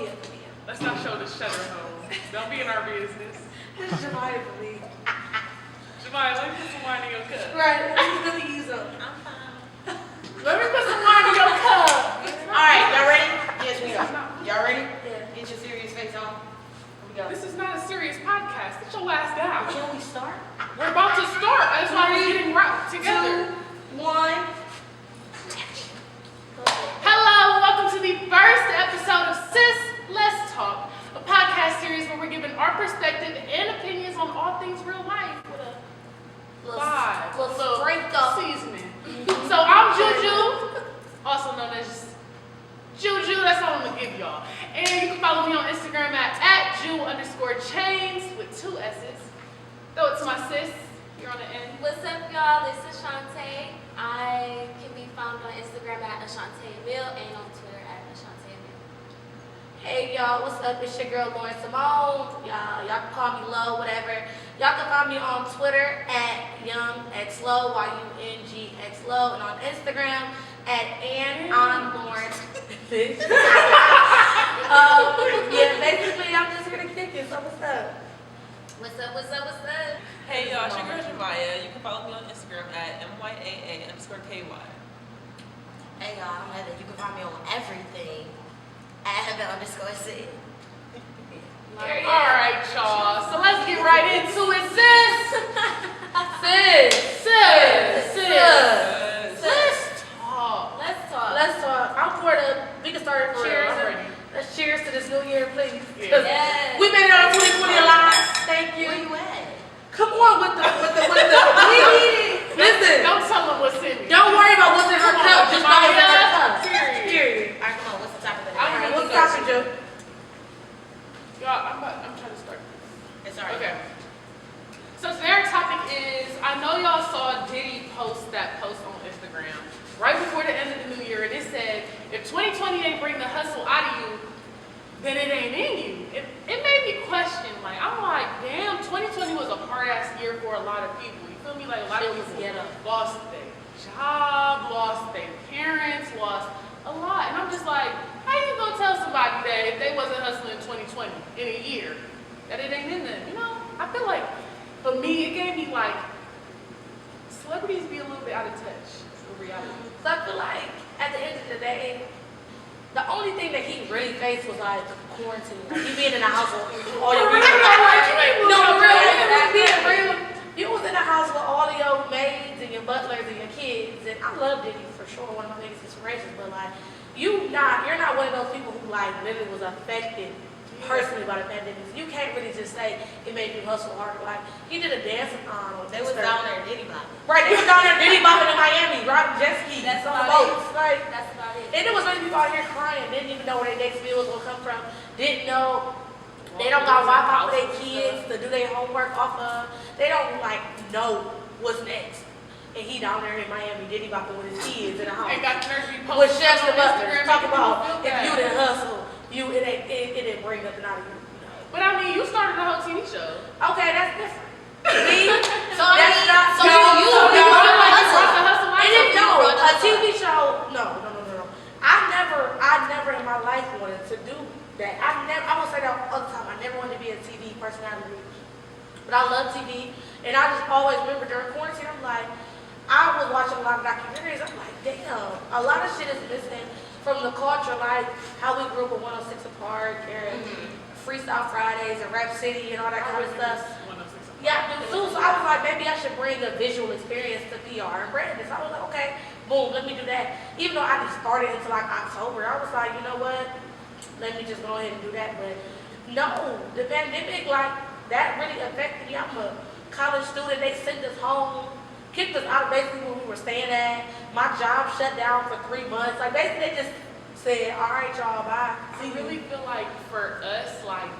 Mia. Let's not show the shutter home. Don't be in our business. This is Jemiah for me. Jemiah, let me put some wine in your cup. Right, let me really use them. I'm fine. Let me put some wine in your cup. Alright, y'all ready? Yes, we are. Y'all ready? Yeah. Get your serious face on. Here we go. This is not a serious podcast. Get your ass down. Can we start? We're about to start. That's why we're getting right together. 2, 1. Hello, welcome to the first episode of SIS Let's Talk, a podcast series where we're giving our perspective and opinions on all things real life with a vibe, a little seasoning. So I'm Juju, also known as Juju, that's all I'm gonna give y'all. And you can follow me on Instagram at Ju_chains with 2 S's. Throw it to my sis, you're on the end. What's up, y'all? This is Shantae. I can be found on Instagram at AshantaeMill and on Twitter at AshantaeMill. Hey y'all, what's up? It's your girl Lauren Simone. Y'all can call me Lo, whatever. Y'all can find me on Twitter at YoungXLo, YUNGXLo, and on Instagram at AnnOnLauren. Yeah, basically I'm just here to kick it. So what's up? What's up, what's up, what's up? Hey y'all, it's your girl Jemiah. You can follow me on Instagram at MYAA_KY. Hey y'all, I'm Heather. You can find me on everything at Heather_C. Alright, y'all. So let's get right into it, sis. Let's talk. Let's talk. I'm for we can start For real, cheers. I'm ready. Let's cheers to this new year, please. Yeah. Yes. We made it on 2020 alive. Thank Where you. you at? Come on with the we need it. Listen, Don't tell them what's in it. don't worry about what's in her Come cup. on, Just know what's in her Jemiah. cup. Period. Period. Alright, come on. What's the topic of the I'm day? ready. What's the topic, Joe? Y'all, I'm trying to start. It's alright. Okay. So today's topic is, I know y'all saw Diddy post that post on Instagram right before the end of the new year, and it said, if 2020 ain't bring the hustle out of you, then it ain't in you. It made me question, like, I'm like, damn, 2020 was a hard-ass year for a lot of people. You feel me? Like, a lot of people lost their job, lost their parents, lost a lot. And I'm just like, how you gonna tell somebody that if they wasn't hustling in 2020, in a year, that it ain't in them? You know, I feel like, for me, it gave me like, celebrities be a little bit out of touch with reality. So I feel like at the end of the day, the only thing that he really faced was like quarantine. Like he being in the house all your you was in the house with all of your maids and your butlers and your kids, and I love Diddy for sure, one of my biggest inspirations. But like, you're not one of those people who like literally was affected personally by the pandemic. You can't really just say it made you hustle harder. Like he did a dance on. They was down there Diddy bopping. Right, they was down there Diddy bopping in Miami, riding jet skis. That's on about boats. Like, That's about it. and there was many people out here crying, didn't even know where their next meal was gonna come from, didn't know they don't got Wi-Fi for their kids to do their homework off of. They don't like know what's next. And he down there in Miami, Diddy bopping with his kids in the house. And got nursery With posts chefs on and butlers, Instagram, talk making about people if feel you bad. didn't hustle, it didn't bring nothing out of you. But I mean, you started a whole TV show. Okay, that's different. See? So I That's mean, not- so no, you no, You no, feel no, like you no. brought the hustle out And of if you? no, brought the a hustle. TV show, no. I never in my life wanted to do that. I will say that all the time. I never wanted to be a TV personality. But I love TV. And I just always remember during quarantine, I'm like, I was watching a lot of documentaries. I'm like, damn, a lot of shit is missing from the culture, like how we grew up with 106 Apart, and Freestyle Fridays, and Rap City, and all that kind of stuff. Yeah, I do too. So I was like, maybe I should bring a visual experience to PR and branding. So I was like, okay, boom, let me do that. Even though I didn't start it until like October, I was like, you know what? Let me just go ahead and do that. But no, the pandemic, like, that really affected me. I'm a college student. They sent us home, kicked us out of basically where we were staying at. My job shut down for 3 months. Like, basically, they just said, all right, y'all, bye. I really feel like for us, like,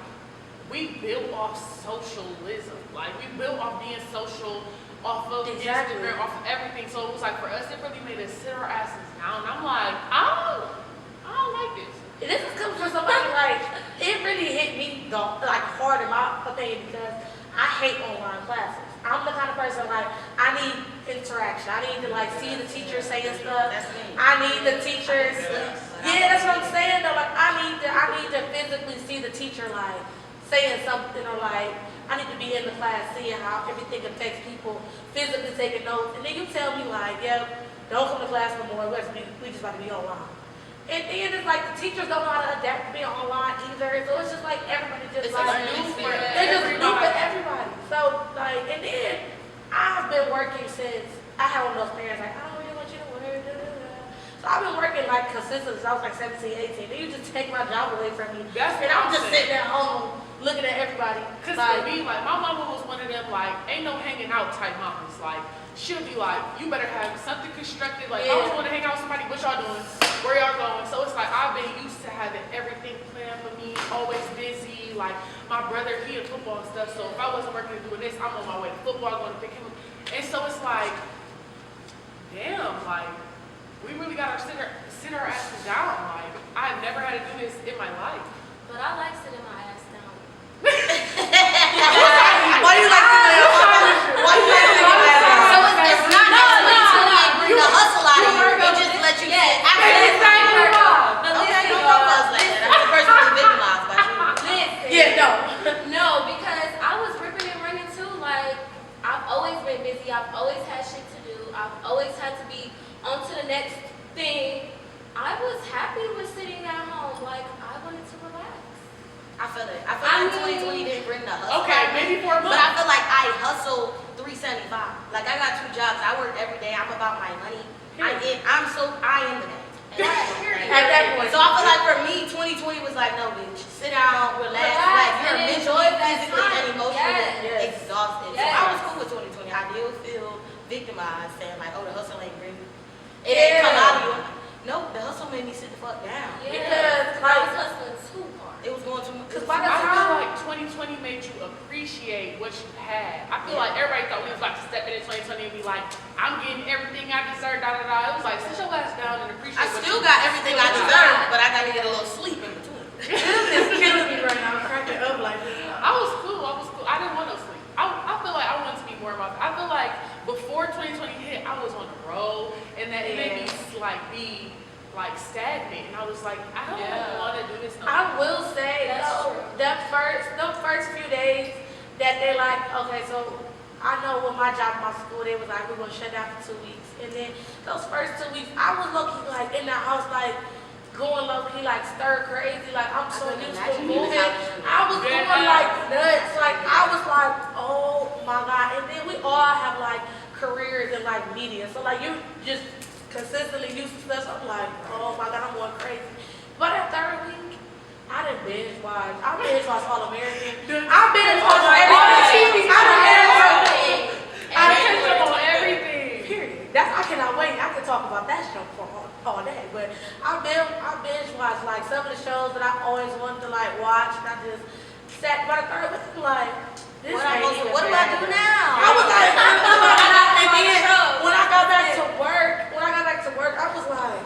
we built off socialism. Like, we built off being social, off of Exactly. Instagram, off of everything. So it was like, for us, it really made us sit our asses down. I'm like, I don't like this. And this is coming from somebody like, it really hit me like hard in my opinion because I hate online classes. I'm the kind of person like, I need interaction. I need to like see the teachers saying stuff. That's me. I need the teachers. Yeah, that's what I'm saying though. Like I need to teacher like saying something or like I need to be in the class seeing how everything affects people, physically taking notes, and then you tell me like, yep, don't come to class no more. We just about to be online. And then it's like the teachers don't know how to adapt to being online either. So it's just like everybody just It's like new for they just new for everybody. So like, and then I've been working since I had one of those parents like, I don't really want you to work. Da, da, da. So I've been working like consistently since I was like 17, 18. Then you just take my job away from me. That's And what I'm just saying. sitting at home looking at everybody. Cause Like, for me, like my mama was one of them like ain't no hanging out type mamas. Like she'll be like, you better have something constructed. Like I Yeah. always want to hang out with somebody. What y'all doing? Where y'all going? So it's like I've been used to having everything planned for me. Always busy. Like my brother, he in football and stuff. So if I wasn't working and doing this, I'm on my way to football, going to pick him up. And so it's like, damn, like we really gotta sit our asses down. Like I've never had to do this in my life. But I like sitting my ass down. Why you like to Why you like to So it's not that 2020 bring the hustle out of you. It just let you get after Exactly. that. But Okay, listen, don't talk to us like that. I'm personally victimized by you. Listen. yeah, no. No, because I was ripping and running too. Like, I've always been busy. I've always had shit to do. I've always had to be on to the next thing. I was happy with sitting at home. Like, I wanted to relax. I feel it. I feel like 2020 didn't bring the hustle. Okay, maybe for a month. But I feel like I hustle 375. Like I got 2 jobs. I work every day. I'm about my money. I am the game. At that point. So I feel like for me, 2020 was like, no, bitch, sit down, relax. Like you're and mentally, enjoy that physically, time. and emotionally Yes. exhausted. So Yes. I was cool with 2020. I did feel victimized, saying like, oh, the hustle ain't bring it. It Yeah. ain't come out of you. No, the hustle made me sit the fuck down. Because, I was hustling too hard. It was going too much. Because by the I feel time like 2020 made you appreciate what you had. I feel like everybody thought we was about to step in 2020 and be like, I'm getting everything I deserve, da da da. It was like, sit your ass down and appreciate I what still you got everything I still deserve, got. but I got to get a little sleep in between. it's killing me right now. I'm cracking up like this. I was cool. I didn't want no sleep. I feel like I wanted to be more about I feel like before 2020 hit, I was on the road, and that it made me like be like stagnant, and I was like, I don't want to do this no more. I will say That's though, true. the first few days that they like, okay, so I know with my job at my school, they was like, we're gonna shut down for 2 weeks. And then those first 2 weeks, I was low-key like in the house, like going low-key, like stir crazy, like I'm so couldn't used to imagine being moving. out. I was going like nuts, like I was like, oh my God. And then we all have like careers in like media, so like you just consistently used to stuff. So I'm like, oh my God, I'm going crazy. But that third week, I done binge watch. I binge watch All American. I binge watch everything. I done binge watch everything. I catch up on everything. Period. I cannot wait. I can talk about that show for all day. But I binge watch like some of the shows that I always wanted to like watch. And I just sat by the third week, I'm like, this ain't even What do I bad. do now? I was like, and then when I got back to work, I was like,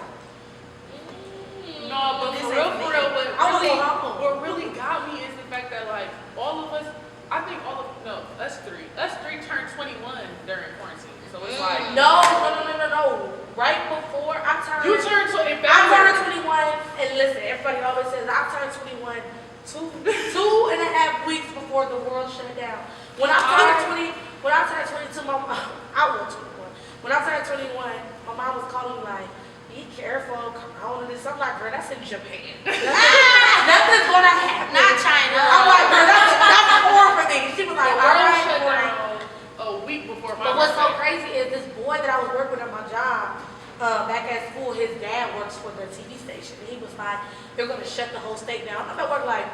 No, but This for ain't real, I was going home. what really got me is the fact that like all of us, I think us three turned 21 during quarantine. So it's like no. Right before I turned, you turned to in I February. turned 21, and listen, everybody always says I turned 21 two and a half weeks before the world shut down. When I turned 22, my mom, I was 21. When I turned 21, my mom was calling me like, be careful, Corona, this. I'm like, girl, that's in Japan. Nothing's gonna happen. Not China. I'm like, girl, that's war for me. She was The like, all world right, shut all right. down a week before my But what's so birthday. crazy is this boy that I was working with at my job, back at school, his dad works for the TV station. And he was like, they're going to shut the whole state down. I'm at work like,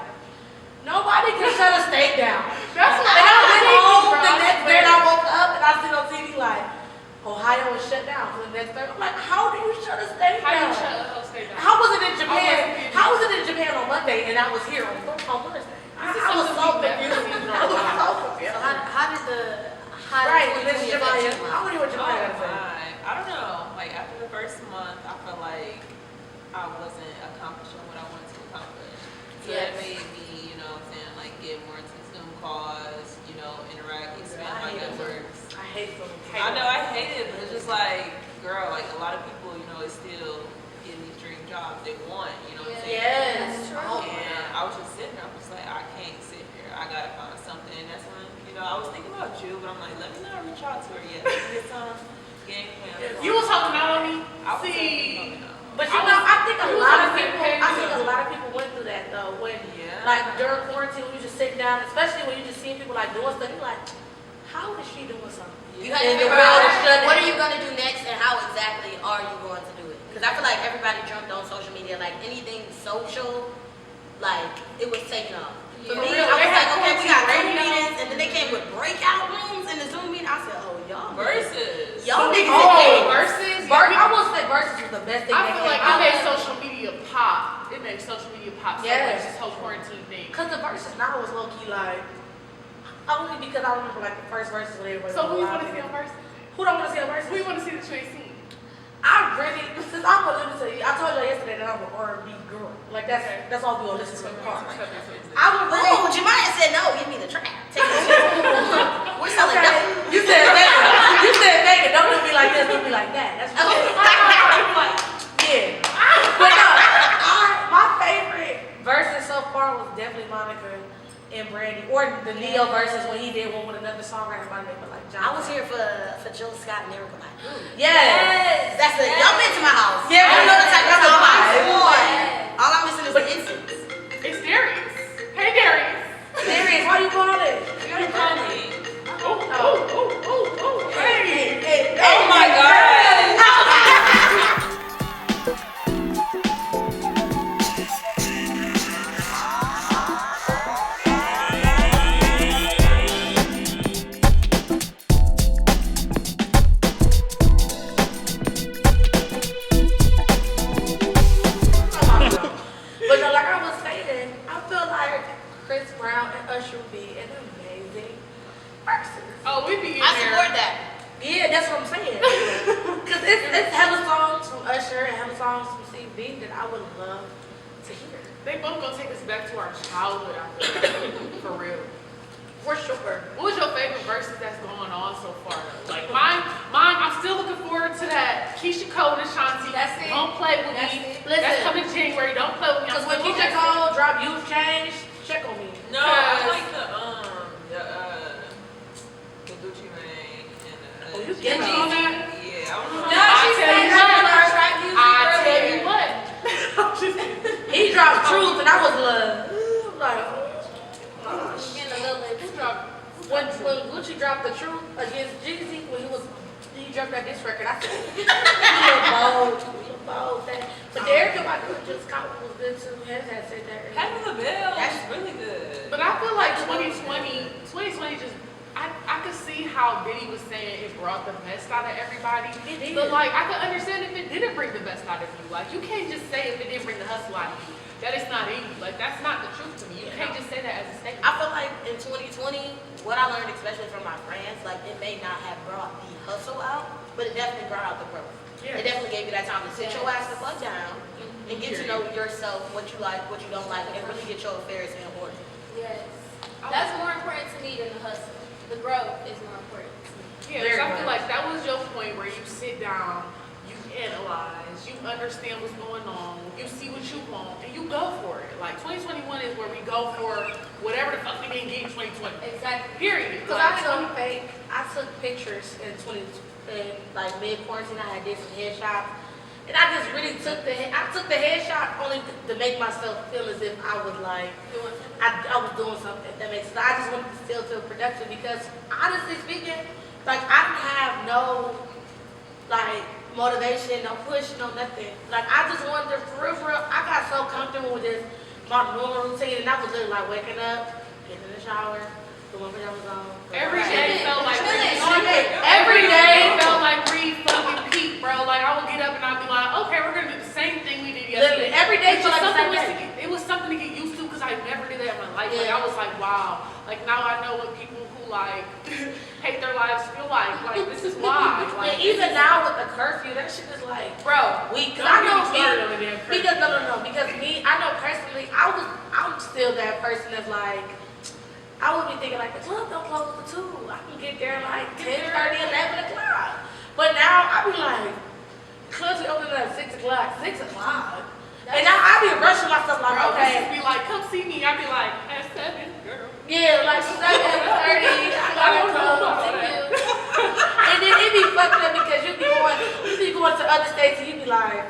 nobody can shut a state down. That's what And I went home bro. the next day and I woke up and I seen on TV like, Ohio was shut down for the next day. I'm like, how do you shut a state How you down? shut a whole state down? How was it in I Japan? wasn't in- How was it in Japan on Monday and I was here on Thursday? I This is was something so we've never confused. seen in I our was lives. so So confused. how Right, did Miss 2020 affect Jemiah. you? I want to hear what Oh Jemiah got to say. my. I don't know. Like after the first month, I felt like I wasn't accomplishing what I wanted to accomplish. So that made me, you know what I'm saying, like get more into Zoom calls, you know, interact, expand my networks. I hate them. I know I hate it, but it's just like, girl, like a lot of people, you know, is still getting these dream jobs they want, you know what I'm saying? Yes. That's true. Oh, And I was just sitting there, I'm just when, Yeah. like, during quarantine, when you just sitting down, especially when you just seeing people, like, doing stuff, you're like, how is she doing something? You have to And the figure world out is shut what are down. you gonna do next and how exactly are you going to do it? Because I feel like everybody jumped on social media, like anything social, like it was taken off. For me, real, I they was had like, okay, we got Zoom quarantine meetings, and then they came with breakout rooms in the Zoom meeting. I said, oh y'all, Versus. y'all niggas Oh, is Versus. I will say Versus was the best thing I that feel came like out. it made social media pop. It made social media pop so Yes. much, this whole quarantine thing. Because the Versus now was low key like, only because I remember like the first Versus when everybody So who was you want to laughing. see on Versus? Who don't want to see a Versus? Who you want to see that you ain't seen? I really, since I'm gonna listen to you, I told you yesterday that I'm an R&B girl. Like that's all we gonna listen to in the car. I would really. Oh, Jemiah said no. Give me the track. Take it. We're selling Okay. double. You said Megan. You said Megan. Don't do me like this. Do me like that. That's what yeah. But no, my favorite verses so far was definitely Monica and Brandy, or the Neo verses when he did one with another songwriter by the name of like John. I was here for Jill Scott and Erica Black. Yes. That's it. Y'all been to my house. Yeah, I know the type of that's a song I vibe. want. All I'm missing is the incense. It's Darius. Hey Darius. Serious, how you call it? You call me. Hey. Oh my God. But no, like I was saying, I feel like Chris Brown and Usher would be an amazing versus. Oh, we be in I there. support that. Yeah, that's what I'm saying. Because it's hella songs from Usher and hella songs from CB that I would love to hear. They both gonna take us back to our childhood, I feel like. For real. For sure. What was your favorite verses that's going on so far though? Like mine, I'm still looking forward to that Keisha Cole and Ashanti. That's it. Don't play with That's me. it. Listen. That's coming January. Don't play with me. Because when Keisha Cole drop Youth Change, check on me. No, I like the Gucci Mane and Oh, you Jeezy. getting on that? Yeah, I was No, like, she said that tell you what. He dropped Truth and I was like, Getting a little bit. when Gucci dropped the Truth against Jeezy, when he dropped that diss record, I said, you look bold. But the Erica Badu just was good too. Has said that earlier. Heaven the Bell. That's That's really good. But I feel like 2020 just, I could see how Diddy was saying it brought the best out of everybody. It did. But like, I could understand if it didn't bring the best out of you. Like, you can't just say if it didn't bring the hustle out of you, that it's not in you. Like, that's not the truth to me. You can't just say that as a statement. I feel like in 2020, what I learned, especially from my friends, like it may not have brought the hustle out, but it definitely brought out the growth. Yeah. It definitely gave you that time to sit your ass the fuck down and get to know yourself, what you like, what you don't like, and really get your affairs in order. Yes. That's more important to me than the hustle. The growth is more important to me. Yeah, Very so I feel much. like that was your point where you sit down, you analyze, you understand what's going on, you see what you want, and you go for it. Like 2021 is where we go for whatever the fuck we didn't get in 2020. Exactly. Period. Because I took fake, I took pictures in like mid-quarantine. I had did some headshots. And I just really took the headshot only to make myself feel as if I was like, I was doing something, if that makes sense. I just wanted to still feel productive because honestly speaking, like I didn't have no like motivation, no push, no nothing. Like I just wanted to, for real, I got so comfortable with this, my normal routine, and I was literally like waking up, getting in the shower, throwing pajamas on. Every day felt like Every every day day. felt like fucking peak, bro. Like I would get up and I'd be like, okay, we're gonna do the same thing we did yesterday. Literally, every day It's felt just like the something same day. it was something to get used to because I never did that in my life. Like Yeah. I was like, wow. Like now I know what people who like hate their lives feel like. Like this is why. Like And even now with the curfew, that shit is like, bro, weak. Cause don't I get know me started on the damn curfew. because because me, I know personally, I'm still that person that's like, I would be thinking like the club don't close till 2. I can get there like 10:30, 11 o'clock. But now I be like, clubs be opening at 6 o'clock, 6 o'clock. And now I be rushing myself like, Bro, okay, just be like, come see me. I'd be like, at 7, girl. yeah, like 7:30, I gotta come see you. And then it be fucked up because you be going to other states and you be like,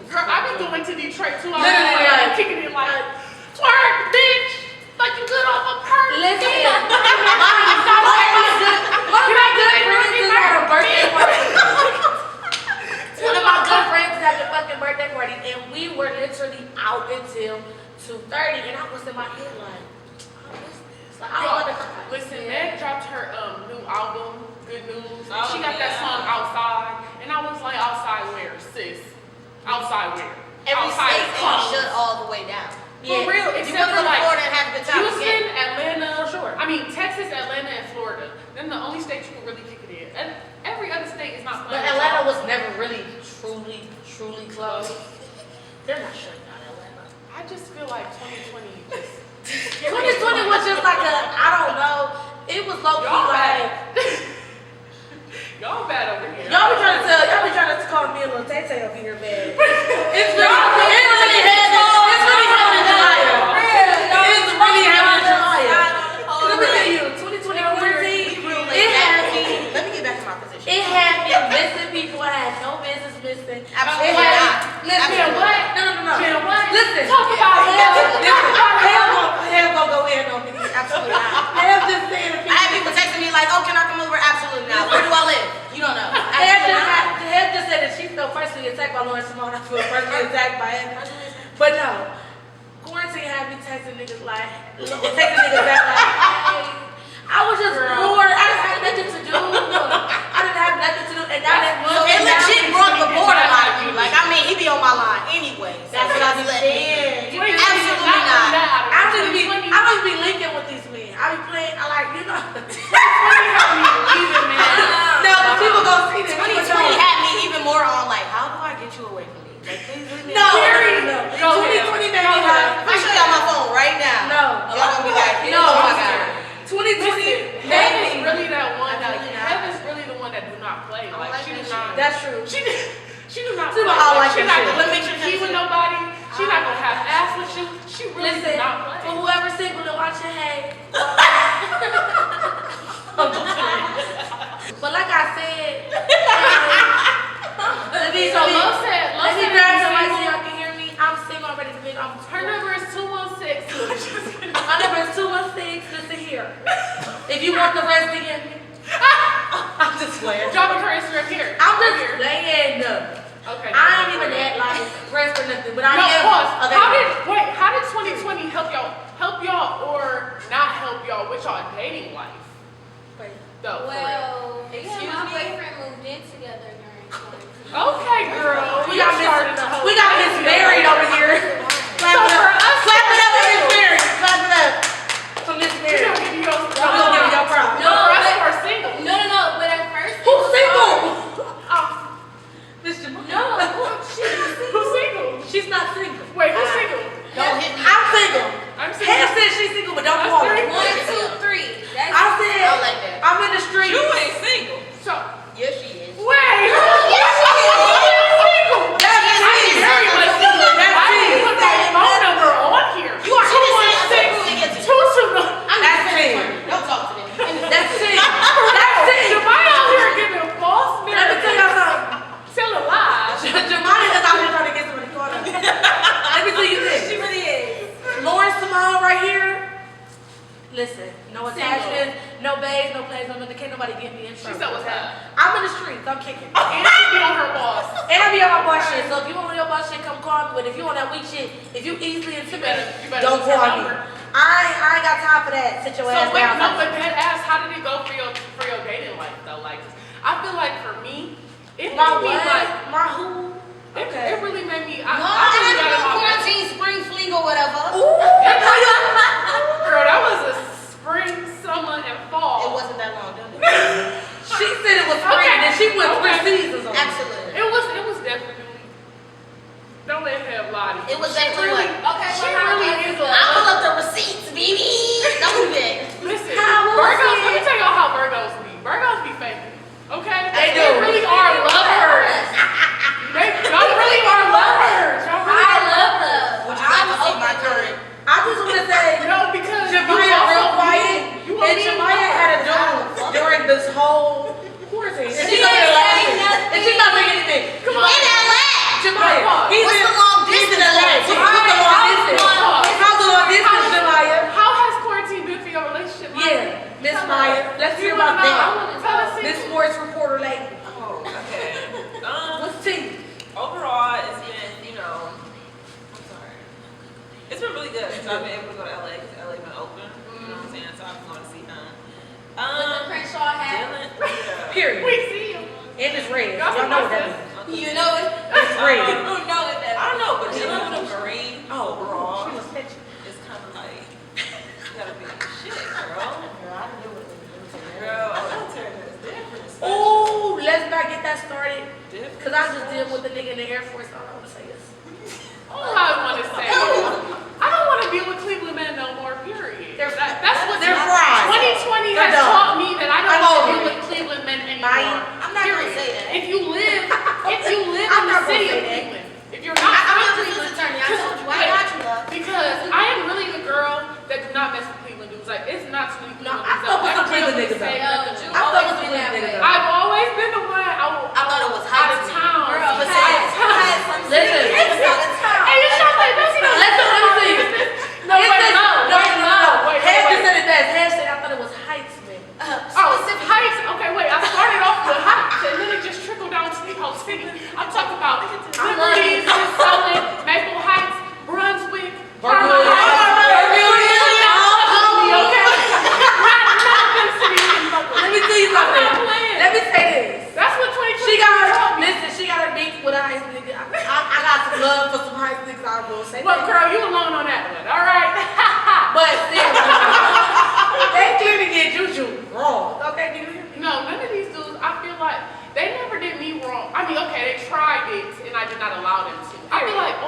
Girl, I've been going to Detroit 2 hours Literally, later, like- kicking it like 20 was in my head like, I miss this. Like, I Yo, wanted to cry. listen, Meg dropped her new album, Good News. And Oh, she got that yeah. song Outside. And I was like, outside where, sis? Outside where? Every Outside state ain't closed. shut all the way down. For real, You except want to for go to like Florida and have a good time. Houston, Atlanta, For sure. I mean, Texas, Atlanta, and Florida. Then the only state you can really kick it in. And every other state is not But playing. Atlanta was never really, truly close. They're not shutting down Atlanta. I just feel like 2020 just. 2020 was just like a, I don't know. It was low key Y'all like, bad. Y'all bad over here. y'all be trying to call me a little tay over here, man. It's really happening in July. It's really happening in July. Let me tell you, 2020 quarantine, it had me. Let me get back to my position. It had me missing people I had no business missing. Absolutely It had not. me- Listen, Absolutely. what? No. Jen, what? Listen. Talk about it. Hell gonna go in on me. Absolutely not. Hell just saying a I had people texting me like, oh, can I come over? Absolutely not. Where do I live? You don't know. Hell just said that she felt personally attacked by Lauren Simone. I feel personally attacked by him. But no. Quarantine had me texting niggas like, texting niggas back like, hey. I was just bored. I didn't have nothing to do. And now that So it legit brought the border out of you. Like, I mean, he be on my line anyway. That's what I be saying. Absolutely not. I don't even be linking with these men. I be playing, I like, you know. No, but people gonna see this. 2020 had me even more on like, how do I get you away from me? Like, please leave me No, alone. no. 2020 made me like, If I show y'all my phone right now, no. y'all gonna be like, No. oh my god. 2020 Heaven's made me. really that one that Absolutely not. Heaven's really the one that do not play. Like like she that do not. That's true. She do not She play. don't all like She that not shit. gonna Let me make sure key that's with it. nobody. She not gonna have ass with you. She really Listen, do not play. for whoever's single and watching, hey. But like I said, let me So Lo said grab the mic so single. y'all can hear me. I'm single, I'm ready to be. Her number is 216. My number is 216. Listen here. If you want the rest, DM me. I'm just playing. Dropping her Instagram here. I'm Right just here. playing. Okay. I ain't even that like pressed or nothing, but I No, am. pause. Okay. How did 2020 help y'all or not help y'all with y'all dating life? Wait. Though, for real. Well, me and my boyfriend moved in together during quarantine. Okay, girl. We got Miss Married over here. Clap So it for up. us, Clap it up for Miss Married. Clap it up for Miss we Married. don't give you your Don't give me your problem. No, for us who are single. No, but at first. it Who's was single? hard. Miss Jamal. No, she's not single. Who's single? She's not single. Wait, who's single? Don't hit me. I'm single. I'm Hannah single. said she's single, but don't That's call three. me. 1, 2, 3. That's I said I like that. I'm in the street. You ain't single. So, Yes, she is. wait. Yes, she is. Single. That's Yes, me. she is. Very much single. That's I me. didn't put my phone number on here. You are. She just said 216. 229. That's me. Don't talk to me. That's it. That's it. Jemima out here giving false Let me narratives. tell y'all something. Telling lies. Jemima is out here trying to get somebody caught up. Let me tell you this. She really is. Lauren Simone right here. Listen, no attachments, no babes, no plays, no nothing. Can't nobody get me in She trouble. said what's up. I'm in the streets. I'm kicking. And she be on her boss. And I be on my boss shit. So if you want your boss shit, come call me. But if you on that weak shit, if you easily intimidated, you better don't use her call me. number. I ain't got time for that. Sit your So ass wait, down. no, but that ass, how did it go for your dating life though? Like, I feel like for me, it My made me what? like, My who? Okay. it really made me. No, I I really had got to in do my quarantine, spring fling or whatever. Girl, that was a spring, summer, and fall. It wasn't that long, didn't it? She said it was free, and then she went Okay. 3 seasons on it. Absolutely. It was definitely. Don't let her lie to you. It was She definitely really, like, Okay, she well, how really was is it? a. I pull up the receipts, baby. Don't do that. Listen, How was Virgos. it? Let me tell y'all how Virgos be. Virgos be fake. Okay, They do. really are lovers. Y'all really are lovers. Y'all really I are love lovers. love. Would you like to see my current? I just want to say Period. We see him. And it's red. Y'all Y'all know what that see is. You know it? It's red. I don't know what that I don't know, but Yeah. you know the green Oh, overall she was catching. is kind of like, you gotta be shit, girl. Girl, I didn't do it. Girl, military is different. It's Ooh, let's not get that started. different. Cause I just deal with the nigga in the Air Force. I don't want to say this. All I want to say is, I don't want to deal with Cleveland men no more, period. That's what They're fried. 2020 They're has done. taught me that I don't I'm want to over deal it. with Cleveland men anymore. I'm not gonna period. say that. If you live I'm in the not gonna city say of that. Cleveland, if you're not I'm from your Cleveland, business attorney. I told you. I got you, love. because I am really the girl that do not mess with Cleveland dudes. Like, it's not too many No, Cleveland I dudes. fuck with I'll some Cleveland ever niggas, say though. nothing. You I always fuck with been the that niggas, way. though. I've always been the one I thought it was out high of to me. town. Girl, But Hey, Listen. Hey, you shot like this. Let me see. No, wait, no. Wait, Ham wait. just said it best. Ham said I thought it was heights, man. Oh, heights. Okay, wait. I started off with heights, and then it just trickled down to the whole city. I'm talking about Liberty, Sullivan, Maple Heights, Brunswick, Berkeley. Let me tell you something. Let me say this. That's what 2020 She got her. taught me. Listen, she got her beef with a heights nigga. I got some love for some heights niggas. I will say Well, that. girl, you alone on that one. All right. But still, they clearly did juju wrong. Okay, do you hear me? No, none of these dudes. I feel like they never did me wrong. I mean, okay, they tried it, and I did not allow them to. I feel like,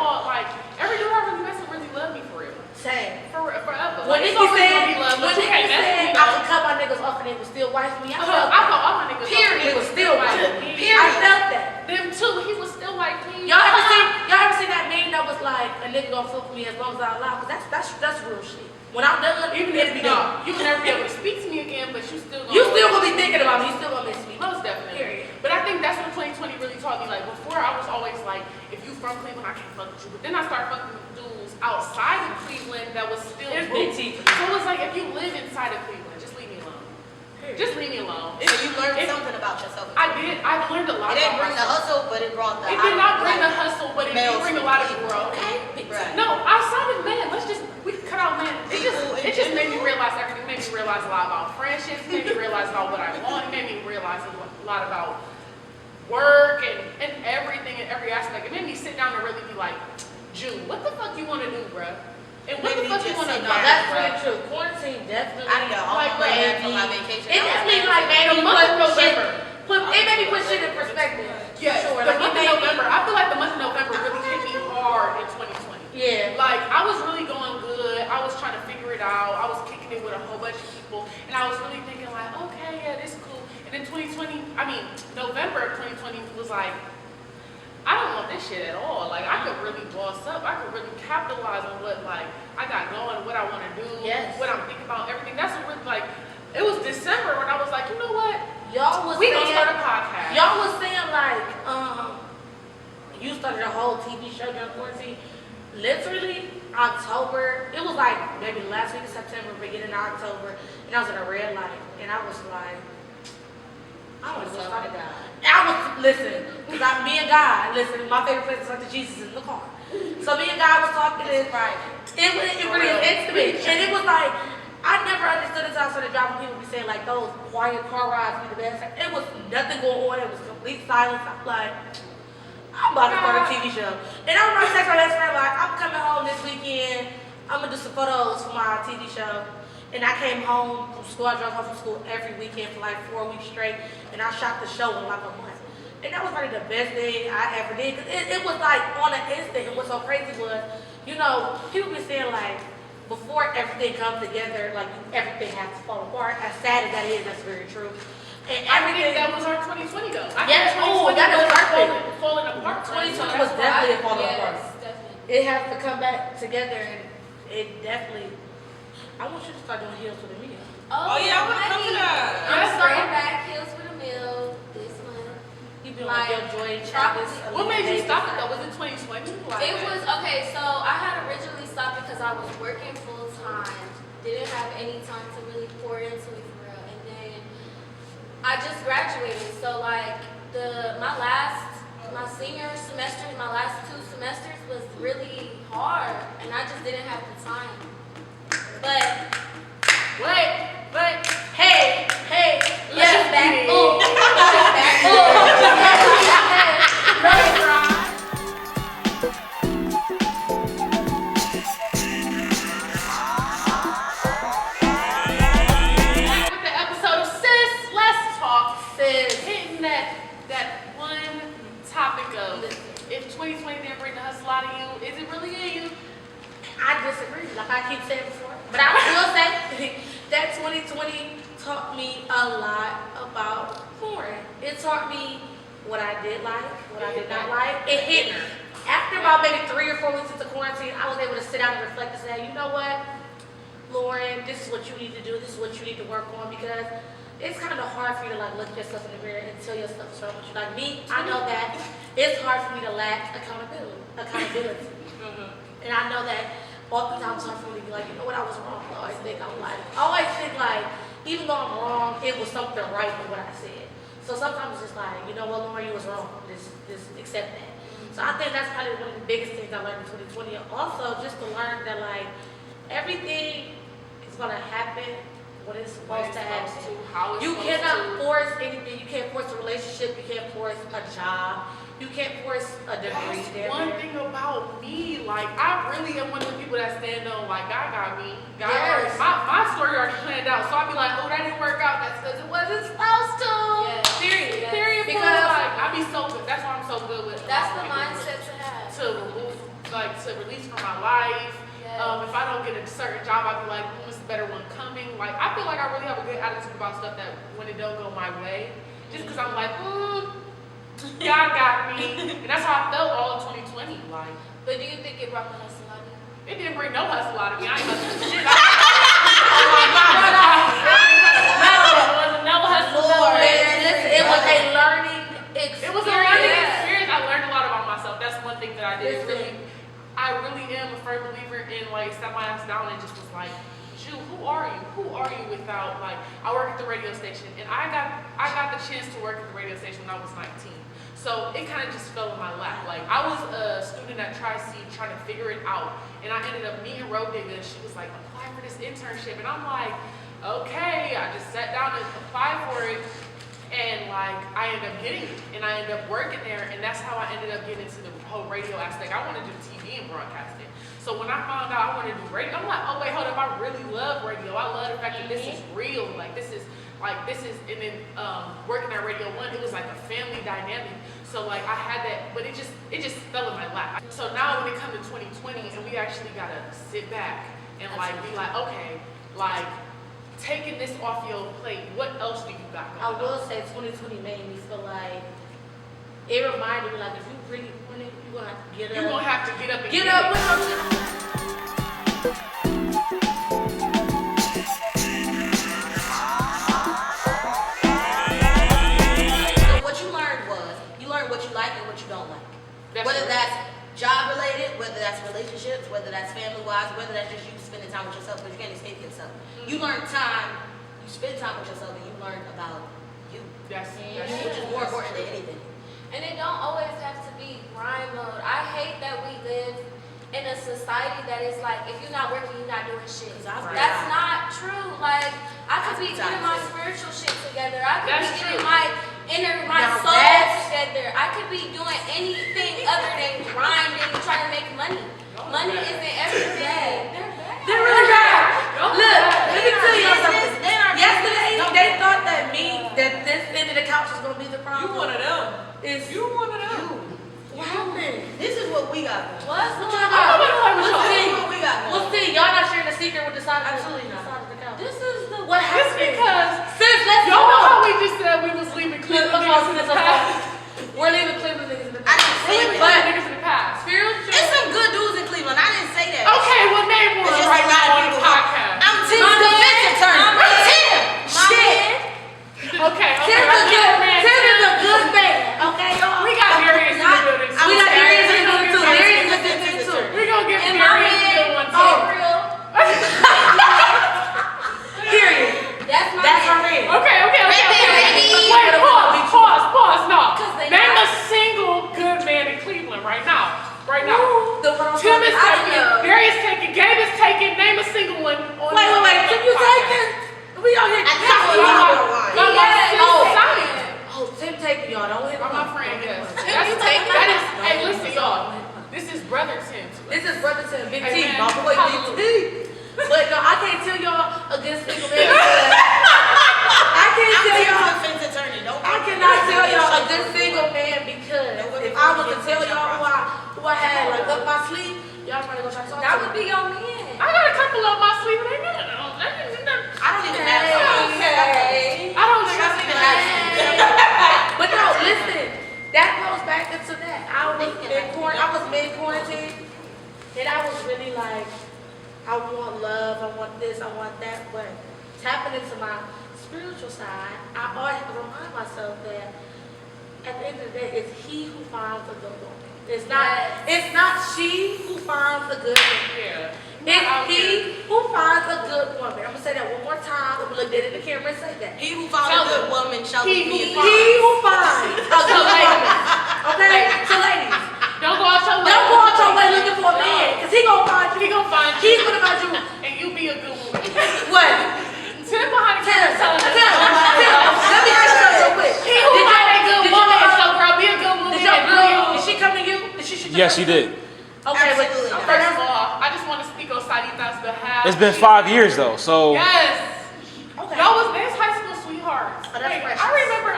every dude I really mess with really love me for real. Same. Forever. When Like, Nikki it's always said, gonna be love, but you can't mess with me, I though. could cut my niggas off and they would still wife me, I felt I that. thought all my niggas. Period. It was still wife me. Period. I felt that. Them too. He was still like me. Y'all ever seen that meme that was like, a nigga gonna fuck with me as long as I allow? Cause that's real shit. When I'm done, Even it'll if be done. you can never be able to speak to me again, but you still gonna. You still gonna be thinking about me. You still gonna miss me. Most definitely. Period. But I think that's what 2020 really taught me. Like before, I was always like, if you from Cleveland, I can't fuck with you. But then I started fucking with dudes outside of Cleveland that was still. It's big teeth. So it was like, if you live inside of Cleveland, just leave me alone. Just leave me alone. So you learned something about yourself. I did. I learned a lot. It didn't about bring the myself. hustle, but it brought the. It did not bring the hustle, but it did males bring a from lot of Cleveland. growth. Right. No, outside of men, we can cut out men. It just made me realize everything. It made me realize a lot about friendships. It made me realize about what I want. It made me realize a lot about work and everything and every aspect. It made me sit down and really be like, June, what the fuck you want to do, bruh? And what the Made me fuck you just want to sit do, down. That's bruh? really true. Quarantine definitely. I done got all Like, my plans baby. for my vacation. It definitely like made me The month of put shit. November. It made me put shit in perspective. Yes, Sure. the Like, month it of made me- November. I feel like the month of November really hit me hard in 2020. Yeah. Like, I was really going good. I was trying to figure it out. I was kicking it with a whole bunch of people. And I was really thinking like, okay, yeah, this is cool. And then November of 2020 was like, I don't want this shit at all. Like, I could really boss up. I could really capitalize on what, like, I got going, what I want to do, Yes. what I'm thinking about, everything. That's what really, like, it was December when I was like, you know what? Y'all was We gonna saying, start a podcast. y'all was saying like, you started a whole TV show during quarantine. Literally October, it was like maybe last week of September, beginning of October, and I was at a red light, and I was like, I want to go start a God. I was listen, because me and God, listen, my favorite place is like the Jesus in the car. So me and God was talking, and it really is intimate, and it was like. I never understood until I started driving. People be saying like those quiet car rides be the best. It was nothing going on. It was complete silence. I'm like, I'm about to start a TV show. And I remember texting my best friend like, I'm coming home this weekend. I'm gonna do some photos for my TV show. And I came home from school. I drove home from school every weekend for like 4 weeks straight. And I shot the show in like a month. And that was probably the best thing I ever did. Cause it was like on an instant. And what's so crazy was, you know, people be saying like, before everything comes together, like everything has to fall apart. As sad as that is, that's very true. And I think everything. that was our 2020 though. Yes, oh, that is perfect. Falling apart. 2020 So was definitely a falling Yes, apart. definitely. It has to come back together, and it definitely. I want you to start doing heels for the meal. Oh, yeah, I wanna come to that. I'm Yes, starting girl. back Heels with a Meal this month. You doing Like, like your Joy Travis? What made you stop it though? Was it 2020? Like, It was, okay, so I had originally stopped because I was working full time, didn't have any time to really pour into it for real, and then I just graduated, so like my senior semester, my last 2 semesters was really hard, and I just didn't have the time. But But hey, let's back. Oh, like I keep saying before. But I will say that 2020 taught me a lot about Lauren. It taught me what I did like, what I did not like. It hit after about maybe 3 or 4 weeks into quarantine, I was able to sit down and reflect and say, you know what, Lauren, this is what you need to do. This is what you need to work on, because it's kind of hard for you to like look yourself in the mirror and tell yourself what's wrong with you. Like me, I know that it's hard for me to lack accountability. And I know that oftentimes it's hard for me to be like, you know what, I was wrong. I always think like, even though I'm wrong, it was something right with what I said. So sometimes it's just like, you know what, Lauren, you was wrong. Just accept that. So I think that's probably one of the biggest things I learned in 2020. Also, just to learn that like everything is gonna happen when it's supposed to happen. You cannot force anything. You can't force a relationship. You can't force a job. You can't force a degree. That's one thing about me. Like, I really am one of the people that stand on, like, God got me. God already, my story already planned out. So I'd be like, oh, that didn't work out. That's because it wasn't supposed to. Yeah. Period. Yes. Period. Because like, I be so good. That's why I'm so good with. That's the mindset to have. To remove, like, to release from my life. Yes. If I don't get a certain job, I'd be like, what's the better one coming? Like, I feel like I really have a good attitude about stuff that when it don't go my way. Just because I'm like, God got me. And that's how I felt all of 2020. Like, But do you think it brought the hustle out of you? it didn't bring no hustle out of me. I ain't hustling shit. No hustle. It was a learning experience. It was a learning experience. I learned a lot about myself. That's one thing that I did. I really am a firm believer in like step my ass down and just was like, Ju, who are you? Who are you without like? I work at the radio station, and I got the chance to work at the radio station when I was 19. So it kind of just fell in my lap. Like I was a student at Tri-C trying to figure it out, and I ended up meeting Rhodigga, and she was like, apply for this internship, and I'm like, okay. I just sat down and applied for it. And like I ended up getting it, and I ended up working there, and that's how I ended up getting into the whole radio aspect. I wanted to do TV and broadcasting. So when I found out I wanted to do radio, I'm like, oh wait, hold up, I really love radio. I love the fact that this is real. And then working at Radio 1, it was like a family dynamic. So like I had that, but it just fell in my lap. So now when it comes to 2020, and we actually gotta sit back and like be like, okay, like. Taking this off your plate, what else do you got going on? I will say 2020 made me feel like, it reminded me like if you really want it, you're gonna have to get up. You're gonna have to get up and get up with them. So what you learned was, you learned what you like and what you don't like. Whether that's job related, whether that's relationships, whether that's family wise, whether that's just you spending time with yourself, because you can't escape yourself. You learn time, you spend time with yourself, and you learn about you. Which is more important than anything. And it don't always have to be grind mode. I hate that we live in a society that is like, if you're not working, you're not doing shit. That's not true. Like, I could be getting my spiritual shit together. I could be getting my soul together. I could be doing anything other than grinding, trying to make money. Money isn't everything. They're really bad. Look, let me tell you something. Yesterday, they thought that this end of the couch was gonna be the problem. You one of them. You one of them. What happened? This is what we got. What's What going y'all on? got? This is what we got. We'll see. Y'all not sharing the secret with the side of Absolutely not. the couch. This is the What It's happened? because Sis, let's y'all know go. how we just said we was leaving Cleveland niggas in the past. We're leaving Cleveland niggas in the I past. didn't say Leaving that. Cleveland niggas in the past. Spiritual. It's some good dudes in Cleveland. I didn't say that. Okay, well name one It's just right a lot now of on the people. podcast. I'm Tim's defense attorney. Tim! Shit! Okay, Tim let's is get our man. a good man. Okay, y'all. We got Darius in the building. We got Darius in the building too. Darius is a good man too. We're gonna give And my Darius a man, good one too. Gabriel. Period. That's my That's our man. man. Okay. Ready. Wait, pause. No. 'Cause they Name not- a single good man in Cleveland right now. The one I'm Tim talking is about. taking, Darius taking, Gabe is taking. Name a single one. On Wait. Tim, you taking? We out here. Oh, Tim taking y'all. Don't hit My friend, yes. you taking? That is, hey, listen, y'all. This is brother Tim. This is Brother Tim, Big Hey, T, man, my boy hallelujah. Big T. But no, I can't tell y'all a good single man. I can't I'm tell Tim's y'all. defense attorney. Don't I cannot tell y'all a good single man because if I was to tell y'all who I had like up my sleeve, y'all probably gonna try to talk That to would me. be your man. I gotta want this, I want that, but tapping into my spiritual side, I always have to remind myself that at the end of the day, it's he who finds a good woman. It's not she who finds a good woman. Yeah. It's he who finds a good woman. I'm gonna say that one more time. I'm gonna look dead in the camera and say that. He who finds a good woman shall He be who He who finds a good woman. Okay? So ladies, Don't go out your way. don't go out your way looking for a man, because he gonna find you. He gonna find you. He's gonna find you. And you be a good woman. What? Tim behind the camera telling us. Let me ask you something real quick. He who find a good woman, and so girl, be a good woman. Did your girl, did she come to you? Did she shoot your Yes, she did. Okay, but Absolutely not. First of all, I just want to speak on Sarita's behalf. It's been 5 years though, so Yes. okay. Y'all was there's high school sweethearts. Oh, that's Wait, precious. I remember.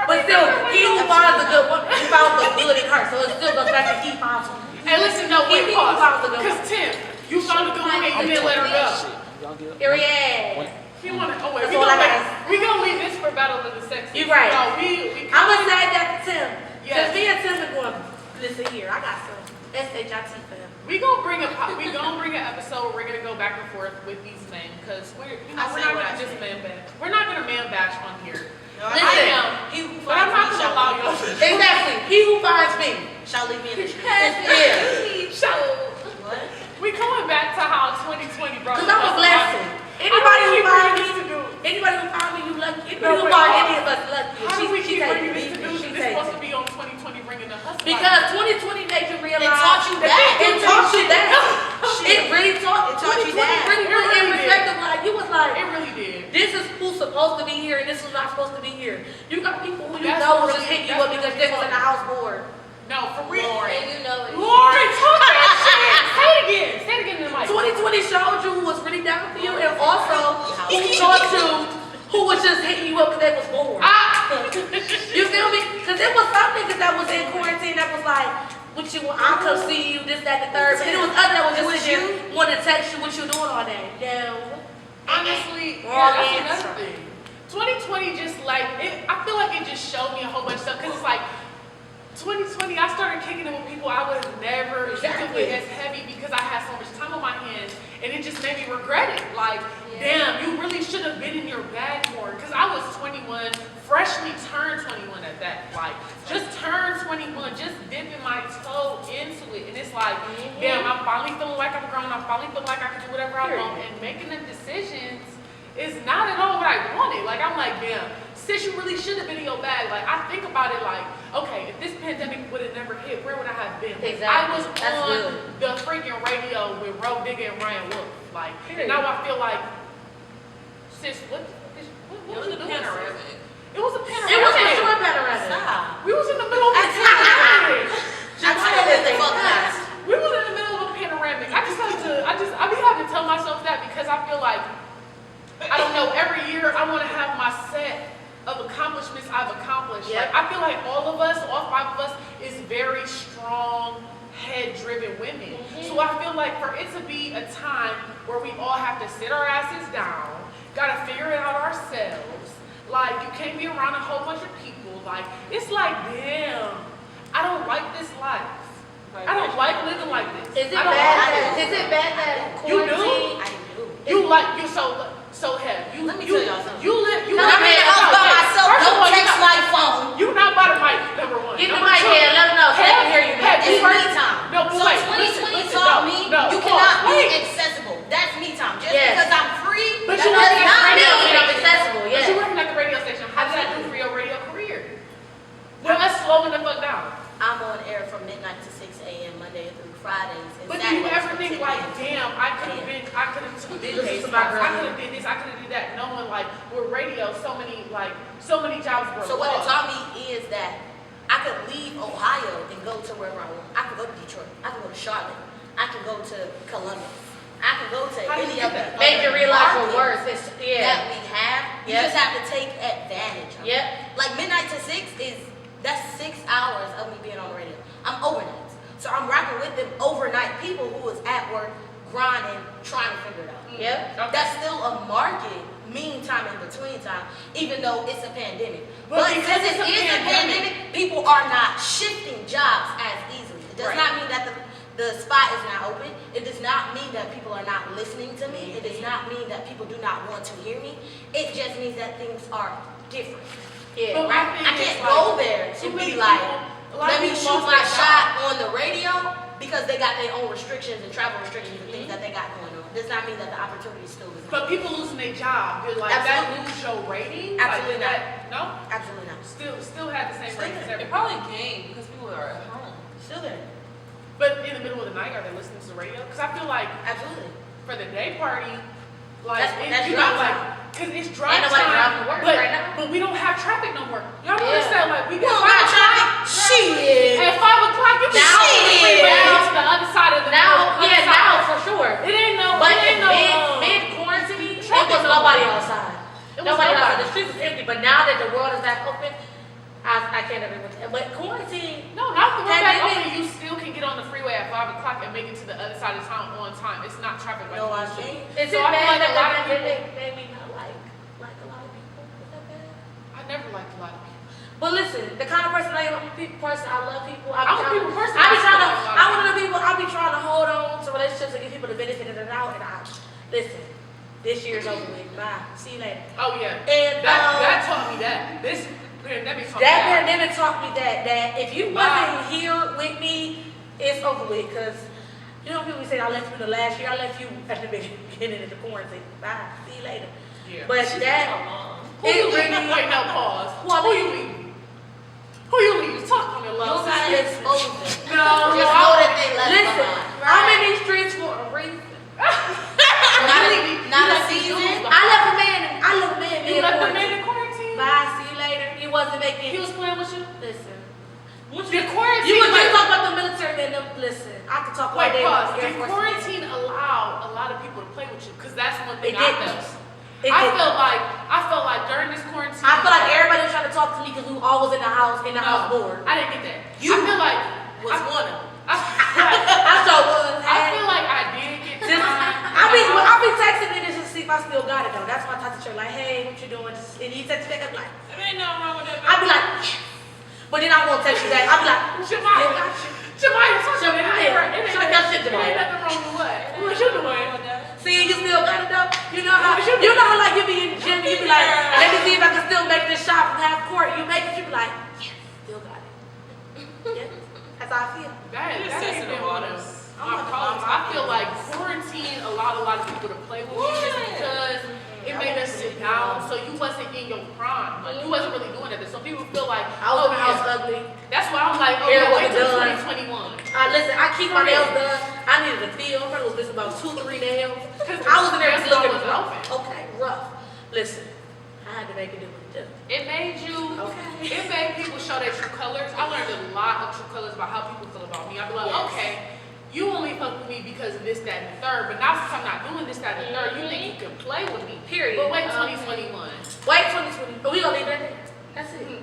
But still, he who finds a good woman, he found the good in her. So it still goes back to he found her. Hey, listen, no, wait, He who found pause. the good Because woman. Tim, you found a good woman, you didn't let her go. Period. He wanted. Oh wait, That's all I got. we gonna leave this for Battle of the Sexes. You right. No, we I'm gonna say that to Tim. Yes. Because me and Tim are going, listen here, I got some SHIT fam. We gonna bring an episode where we're gonna go back and forth with these men because we're not gonna just man bash. We're not gonna man bash on here. No, Listen, I am. He who But I'm finds not me gonna shall allow leave y'all me. to. Exactly. He who finds me. Shall leave me in the street. Yeah. So What? we coming back to how 2020 brought. Because I'm a blessing. Anybody who finds me, you lucky. Anybody who finds any of us lucky. How do we keep bringing takes this to it. do? She This takes supposed it. to be on 2020 bringing the hustle. Because 2020 made you realize. It taught you that. It taught you that. It really taught. It taught you 2020 that. really It put really in did. perspective. Like you was like, It really did. this is who's supposed to be here and this is not supposed to be here. You got people who you That's know will really- just hit you that's up because really they was in the house board. No, for real. Lauren. And you know it. Lauren, talk that shit. Say it again. Say it again in the mic. 2020 showed you who was really down for you and also who showed you who was just hitting you up because they was bored. You feel me? Because it was some niggas that was in quarantine that was like, what you want, I'll come see you, this, that, the third. But then it was other that was just sitting there wanting to text you what you doing all day. No. Honestly, Wrong yeah, that's answer. another thing. 2020 just like, I feel like it just showed me a whole bunch of stuff because it's like, 2020, I started kicking it with people I would have never kicked it with as heavy because I had so much time on my hands, and it just made me regret it. Like, damn, you really should have been in your bag more. Because I was 21, freshly turned 21 at that. Like, just turned 21, just dipping my toe into it. And it's like, damn, I'm finally feeling like I'm grown. I'm finally feeling like I can do whatever I want. And making them decisions is not at all what I wanted. Like, I'm like, damn, sis, you really should have been in your bag. Like, I think about it like, okay, if this pandemic would have never hit, where would I have been? Exactly. I was That's on good. the freaking radio with Ro Digger and Ryan Wolf. Like, and now I feel like, sis, what was It was you a doing? panoramic. It was a panoramic. It was a short panoramic. Stop. We was in the middle of a panoramic. I tell you the fuck that. We was in the middle of a panoramic. I be having to tell myself that because I feel like, I don't know, every year I want to have my set of accomplishments I've accomplished. Yep. Like, I feel like all of us, all 5 of us, is very strong, head-driven women. So I feel like for it to be a time where we all have to sit our asses down, gotta figure it out ourselves. Like, you can't be around a whole bunch of people. Like, it's like, damn, I don't like this life. I don't like living like this. Is it I don't bad? like it. Is it bad that You do? quarantine? I do. You like you so have you. Let me you, tell y'all something. You live. You No, live I'm in the no, house by wait. myself. First of Don't all, text my phone. You not by the mic. Number one. Get the Number mic two, here. Let them know. So they can hear you. Have It's heard- me time. No, but So wait. 2020 listen, taught me no, you pause. cannot be Wait. accessible. That's me time. Just Yes. because I'm free, But that you does working at not the radio mean I'm station. accessible, But yeah. you working at the radio station. How does that do for your radio career? Well, let's slow the fuck down. I'm on air from midnight to 6 a.m. Monday through Fridays. And But do you Saturdays ever from think 10 like, a.m. damn, I could have did This this, is my girl. I could have did this, I could have did that, knowing like with radio, so many jobs were So what it lost. taught me is that I could leave Ohio and go to wherever I want. I could go to Detroit. I could go to Charlotte. I could go to Columbus. I could go to How do you any do of the that? Make you other realize markets your worth. It's, that yeah. we have. You Yep. just have to take advantage of it. Yep. Like midnight to 6 that's 6 hours of me being on the radio. I'm overnight. So I'm rocking with them overnight people who is at work, grinding, trying to figure it out. Yep. Okay. That's still a market, meantime in between time, even though it's a pandemic. But But because since it it's a is a pandemic- pandemic, people are not shifting jobs as easily. It does Right. not mean that the spot is not open, it does not mean that people are not listening to me. It does not mean that people do not want to hear me. It just means that things are different. Yeah. But my thing I is, can't like, go there too and many be like, people- a lot let of me people shoot lost my their shot job. on the radio because they got their own restrictions and travel restrictions and things that they got going on. Does not mean that the opportunity still is But not. people losing their job, did like Absolutely. that lose your rating? Absolutely like, did that, No? Absolutely not. Still had the same Still rating as there. It everybody. probably gained because people are at home. Still there. But in the middle of the night, are they listening to the radio? Because I feel like Absolutely. for the day party, like, That's you drive know, like, time. because it's drive Ain't nobody time, driving to work but, right now. but we don't have traffic no more. Y'all Yeah. notice that? Like, we We got don't got 5 traffic. o'clock. Shit. At 5 o'clock, you can Now- go on the freeway Shit. out to the other side of the Now, other yeah, side. now for sure. It ain't no, But it ain't no, mid quarantine, it traffic was no nobody more. outside. It was Nobody outside. nobody. The streets was empty. But now that the world is back open, I can't agree with that. But quarantine, No, not the one back Pandemic. open. You still can get on the freeway at 5 o'clock and make it to the other side of town on time. It's not traffic like No, it I used to be. can't. is So it I feel bad like that a lot of the people- pandemic made me not like a lot of people? Is that bad? I never liked a lot of people. But listen, the kind of person I am, I'm a people person. I love people. I'm a people person. I be I trying to. still like a lot of I'm one of the people. I be trying to hold on to relationships and give people the benefit of the doubt. And I listen. This year's over with. Bye. See you later. Oh yeah. And That taught me that. This pandemic taught me that that. pandemic taught me that if you wasn't here with me, it's over with. Cause you know people say I left you the last year. I left you at the beginning of the quarantine. Bye. See you later. Yeah. But that Who it you really. leaving? Wait, no, pause. Who Who you leaving? Who you leaving? Talk on your You love. don't gotta expose them. No, Just no, know I- that they left Listen, behind. I'm in these streets for a reason. Not a season. I left a man. I left a man. You left the mid-quarantine. man in quarantine? Bye. See you later. He wasn't making. He was playing with you? Listen. The quarantine. You were just like- talking about the military man. Them, listen. I could talk all Wait, day pause. about the Air Did Force quarantine allow a lot of people to play with you? Because that's one thing It I didn't. felt. It I didn't. felt like during this quarantine. I feel like everybody was trying to talk to me because we all was in the house No, board. I didn't get that. You I feel like was one of them. I sure was. I feel like I did get Just, time. I be texting niggas just to see if I still got it though. That's why I talk to you like, hey, what you doing? Just, and he text me back, I'm like, There ain't nothing wrong with that. I be like, yes. But then I won't text you back. I be like, Shemaya, still got you. Shemaya, talk to me. Shemaya, It ain't show your shit to It ain't me. nothing wrong with what? What you doing? See, you still got it though. You know how like you be in the gym, you be like, let me see if I can still make this shot from half court. You make it, you be like, yes, still got it. Yes, that's how I feel. That You're ain't sensitive been one of waters. my problems. I feel like quarantine allowed a lot of people to play with you just because it made us sit down. So you wasn't in your prime. Like you wasn't really doing it. So people feel like, I was in the yeah. house ugly. That's why I'm like, oh Hair yeah, wait wasn't till done. 2021. Listen, I keep my nails done. I needed a feel. I probably was missing about 2 or 3 nails. 'Cause I was in there the looking restaurant rough. wasn't Okay, rough. Listen, I had to make it do what it do. It made you, Okay. it made people show their true colors. I learned a lot of true colors about how people feel about me. I'd be like, Yes. okay, you only fuck with me because of this, that, and the third. But now since I'm not doing this, that, and the third, you think you can play with me. Period. But wait, Okay. 2021. Wait 2020. But we gonna leave that there. That's it.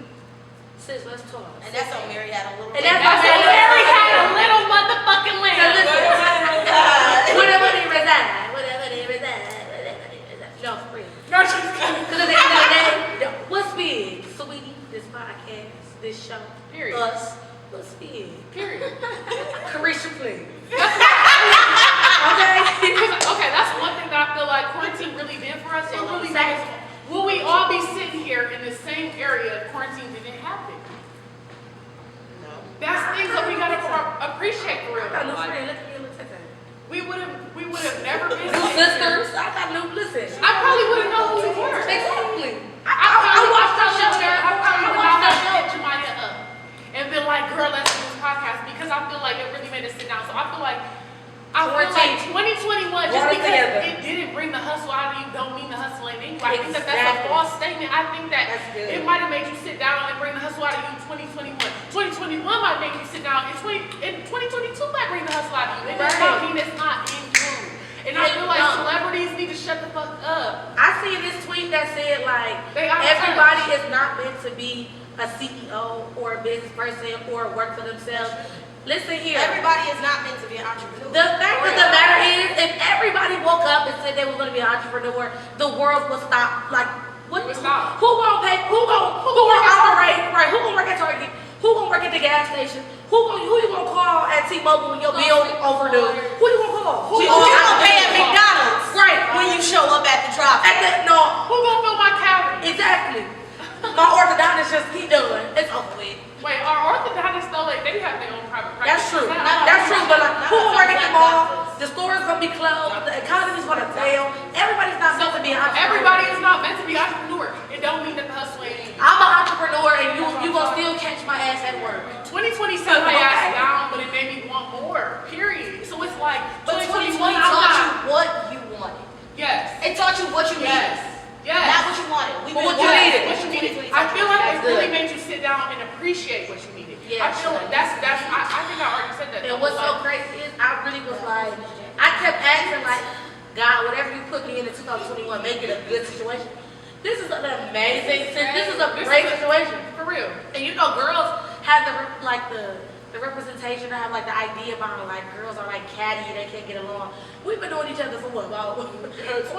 Sis, let's talk. And that's on Mary had a little. And that's I why said, Larry had a little motherfucking So lamb. listen, whatever they reside, whatever they reside. No, for real. No, she's kidding. Because at the end of the day, what's big? Sweetie, this podcast, this show, Period. us, what's big? Period. Carisha, please. Okay? Okay? Okay, that's one thing that I feel like quarantine really did for us. It really Exactly. made us. Will we all be sitting here in the same area if quarantine didn't happen? No. That's things that we gotta appreciate for real. I got a new Like, friend, look at me, look at that. we would have never been New sitting here. sisters, I got new, listen. I probably wouldn't know who you were. Exactly. I watched that show. I probably I would watched not that have show. hit Jemaya up and been like, girl, let's do this podcast because I feel like it really made us sit down. So I feel like 2021, just Water because together. it didn't bring the hustle out of you, don't mean the hustle ain't in you. I think that that's a Exactly. false statement. I think that That's good. it might have made you sit down and bring the hustle out of you in 2021. 2021 might make you sit down, and 2022 might bring the hustle out of you. It does not mean it's not in you. And I feel like celebrities need to shut the fuck up. I see this tweet that said like They are everybody is not meant to be a CEO or a business person or work for themselves. Listen here. Everybody is not meant to be an entrepreneur. The fact of the matter is, if everybody woke up and said they were going to be an entrepreneur, the world would stop. Like, what? It would stop. Who gonna pay? Who gonna operate? Right? Who gonna work at Target? Who gonna work at the gas station? Who you gonna call at T-Mobile when your bill overdue? Who you gonna call? Who you gonna pay at McDonald's? Right. When you show up at the drop. No, Who gonna fill my calories? exactly. My orthodontist just keep doing. It's over with. Wait, our orthodontists though, like they have their own private practice. That's true. Not That's true. But like, who gonna work at the mall? doctors. The store is gonna be closed. The economy's gonna fail. Everybody's not meant to be an entrepreneur. Everybody is not meant to be an entrepreneur. It don't mean that the hustle ain't. I'm an entrepreneur, and you gonna still catch my ass at work. 2020 set my ass down, but it made me want more. Period. So it's like But 2020 I'm taught not. you what you wanted. Yes. It taught you what you needed. Yes. Yes. Not what you wanted. We've But been what you wanting- needed. What you needed. 2020 I taught feel you like that. it really made you sit down and appreciate what you needed. Yeah, I feel sure. like that's I think I already said that. And what's so crazy is I really was like, I kept asking like, God, whatever you put me in 2021, make it a good situation. This is an amazing, this is a great situation. For real. And you know, girls have the representation, they have like the idea behind like girls are like catty, they can't get along. We've been knowing each other for what, about 24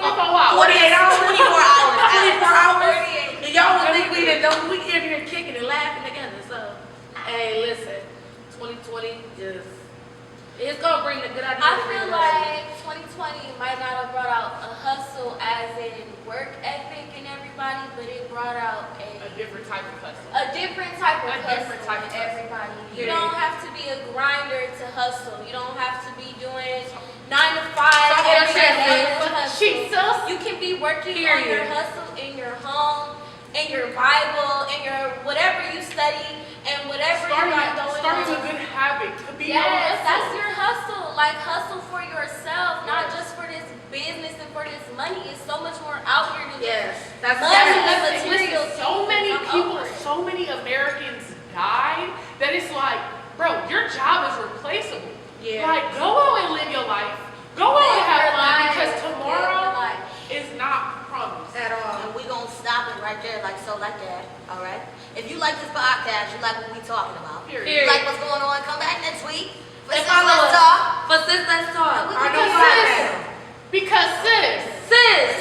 hours. 48 hours? 24 hours. 24 hours? And y'all would think we didn't know, we in here kicking and laughing together. So, hey, listen, 2020 just, it's gonna bring the good ideas. I feel like 2020 might not have brought out a hustle as in work ethic in everybody, but it brought out A different type of hustle. a different type of A hustle different type of in hustle. everybody. You Yeah. don't have to be a grinder to hustle. You don't have to be doing 9 to 5 Talk your every shit, day sis. to hustle. She sells. You can be working on Period. your hustle in your home, in your Bible, in your whatever you study, and whatever you got going Starting on. a good habit to be your Yes, hustle. that's your hustle. Like hustle for yourself, not just for this business and for this money. It's so much more out here than Yes, that's money yes. and Listen, material. so many I'm people, over it. so many Americans died that it's like, bro, your job is replaceable. Yeah. Like, go out and live your life. Go out and Live have your fun life. because Live your tomorrow life. is not promised. At all. And we gonna stop it right there, like so, like that. All right. If you like this podcast, you like what we talking about. Period. You like what's going on? Come back next week. And Let's follow us talk. for Sis Let's Talk. And we Our can new do podcast. Because sis, Sis.